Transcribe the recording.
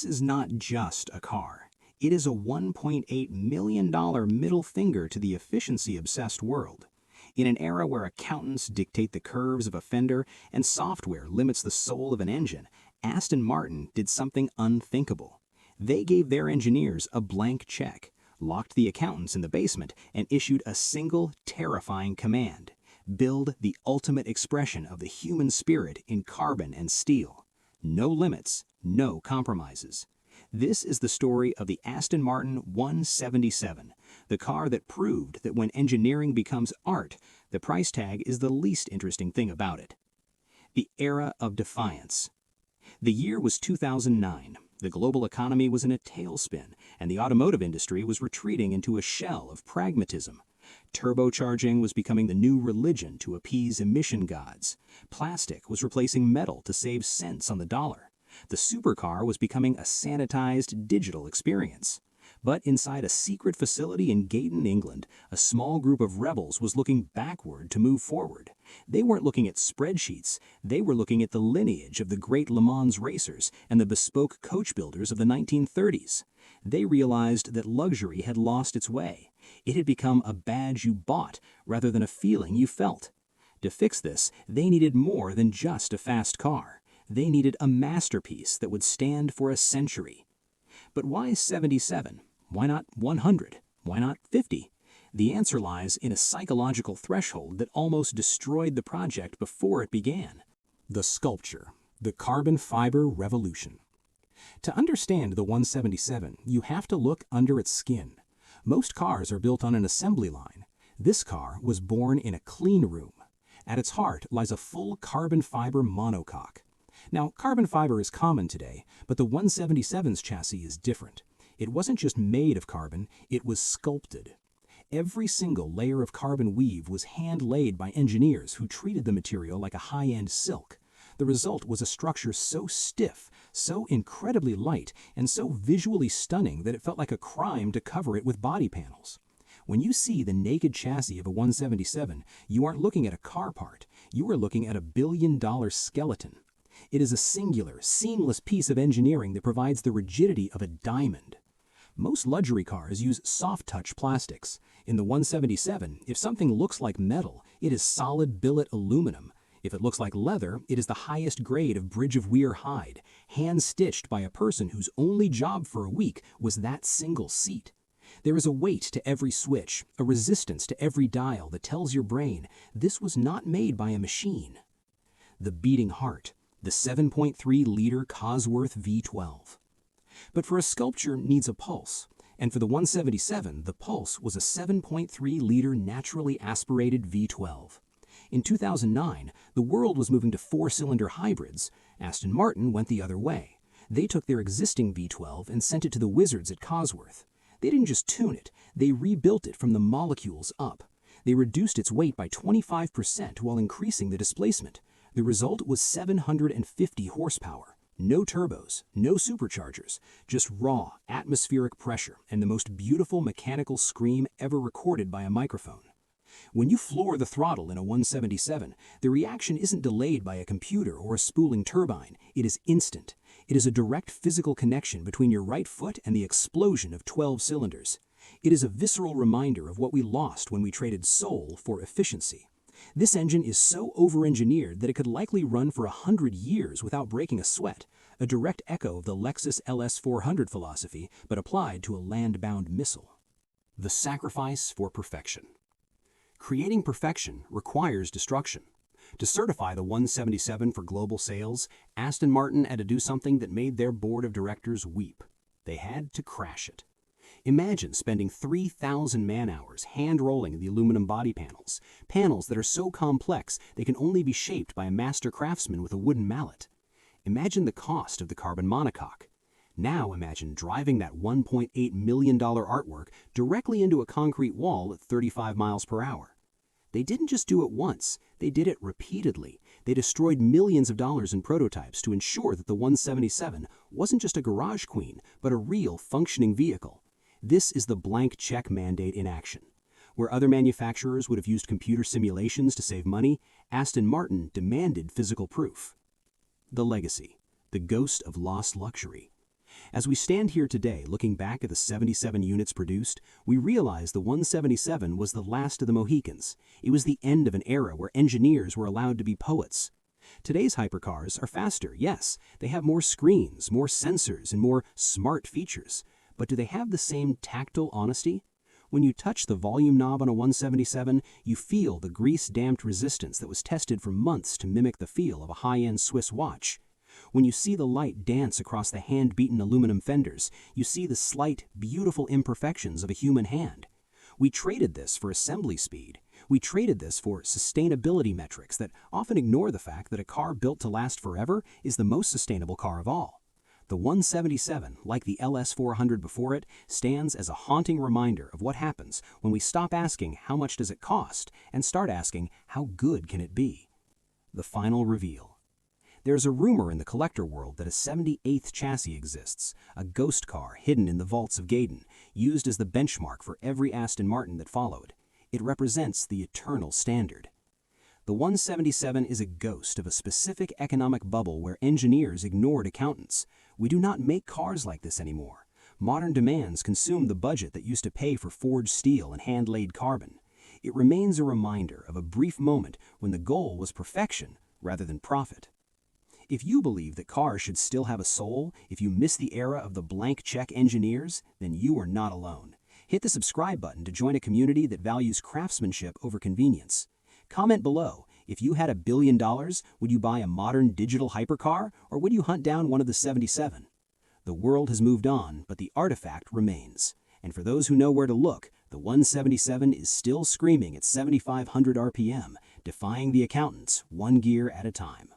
This is not just a car. It is a $1.8 million middle finger to the efficiency-obsessed world. In an era where accountants dictate the curves of a fender and software limits the soul of an engine, Aston Martin did something unthinkable. They gave their engineers a blank check, locked the accountants in the basement, and issued a single, terrifying command: build the ultimate expression of the human spirit in carbon and steel. No limits, no compromises. This is the story of the Aston Martin 177, the car that proved that when engineering becomes art, the price tag is the least interesting thing about it. The era of defiance. The year was 2009. The global economy was in a tailspin, and the automotive industry was retreating into a shell of pragmatism. Turbocharging was becoming the new religion to appease emission gods. Plastic was replacing metal to save cents on the dollar. The supercar was becoming a sanitized digital experience. But inside a secret facility in Gayton, England, a small group of rebels was looking backward to move forward. They weren't looking at spreadsheets, they were looking at the lineage of the great Le Mans racers and the bespoke coach builders of the 1930s. They realized that luxury had lost its way. It had become a badge you bought rather than a feeling you felt. To fix this, they needed more than just a fast car. They needed a masterpiece that would stand for a century. But why 77? Why not 100? Why not 50? The answer lies in a psychological threshold that almost destroyed the project before it began. The sculpture, the carbon fiber revolution. To understand the 177, you have to look under its skin. Most cars are built on an assembly line. This car was born in a clean room. At its heart lies a full carbon fiber monocoque. Now, carbon fiber is common today, but the 177's chassis is different. It wasn't just made of carbon, it was sculpted. Every single layer of carbon weave was hand-laid by engineers who treated the material like a high-end silk. The result was a structure so stiff, so incredibly light, and so visually stunning that it felt like a crime to cover it with body panels. When you see the naked chassis of a 177, you aren't looking at a car part, you are looking at a billion-dollar skeleton. It is a singular, seamless piece of engineering that provides the rigidity of a diamond. Most luxury cars use soft-touch plastics. In the 177, if something looks like metal, it is solid billet aluminum. If it looks like leather, it is the highest grade of Bridge of Weir hide, hand-stitched by a person whose only job for a week was that single seat. There is a weight to every switch, a resistance to every dial that tells your brain this was not made by a machine. The beating heart. The 7.3-liter Cosworth V12. But for a sculpture needs a pulse, and for the 177, the pulse was a 7.3-liter naturally aspirated V12. In 2009, the world was moving to four-cylinder hybrids. Aston Martin went the other way. They took their existing V12 and sent it to the wizards at Cosworth. They didn't just tune it, they rebuilt it from the molecules up. They reduced its weight by 25% while increasing the displacement. The result was 750 horsepower. No turbos, no superchargers, just raw, atmospheric pressure and the most beautiful mechanical scream ever recorded by a microphone. When you floor the throttle in a 177, the reaction isn't delayed by a computer or a spooling turbine. It is instant. It is a direct physical connection between your right foot and the explosion of 12 cylinders. It is a visceral reminder of what we lost when we traded soul for efficiency. This engine is so over-engineered that it could likely run for 100 years without breaking a sweat, a direct echo of the Lexus LS400 philosophy, but applied to a land-bound missile. The sacrifice for perfection. Creating perfection requires destruction. To certify the 177 for global sales, Aston Martin had to do something that made their board of directors weep. They had to crash it. Imagine spending 3,000 man-hours hand-rolling the aluminum body panels, panels that are so complex they can only be shaped by a master craftsman with a wooden mallet. Imagine the cost of the carbon monocoque. Now imagine driving that $1.8 million artwork directly into a concrete wall at 35 miles per hour. They didn't just do it once, they did it repeatedly. They destroyed millions of dollars in prototypes to ensure that the 177 wasn't just a garage queen, but a real functioning vehicle. This is the blank check mandate in action. Where other manufacturers would have used computer simulations to save money, Aston Martin demanded physical proof. The legacy, the ghost of lost luxury. As we stand here today looking back at the 77 units produced, we realize the 177 was the last of the Mohicans. It was the end of an era where engineers were allowed to be poets. Today's hypercars are faster, yes. They have more screens, more sensors, and more smart features. But do they have the same tactile honesty? When you touch the volume knob on a 177, you feel the grease-damped resistance that was tested for months to mimic the feel of a high-end Swiss watch. When you see the light dance across the hand-beaten aluminum fenders, you see the slight, beautiful imperfections of a human hand. We traded this for assembly speed. We traded this for sustainability metrics that often ignore the fact that a car built to last forever is the most sustainable car of all. The 177, like the LS400 before it, stands as a haunting reminder of what happens when we stop asking how much does it cost and start asking how good can it be. The final reveal. There's a rumor in the collector world that a 78th chassis exists, a ghost car hidden in the vaults of Gaydon, used as the benchmark for every Aston Martin that followed. It represents the eternal standard. The 177 is a ghost of a specific economic bubble where engineers ignored accountants. We do not make cars like this anymore. Modern demands consume the budget that used to pay for forged steel and hand-laid carbon. It remains a reminder of a brief moment when the goal was perfection rather than profit. If you believe that cars should still have a soul, if you miss the era of the blank check engineers, then you are not alone. Hit the subscribe button to join a community that values craftsmanship over convenience. Comment below, if you had $1 billion, would you buy a modern digital hypercar, or would you hunt down one of the 77? The world has moved on, but the artifact remains. And for those who know where to look, the 177 is still screaming at 7,500 RPM, defying the accountants one gear at a time.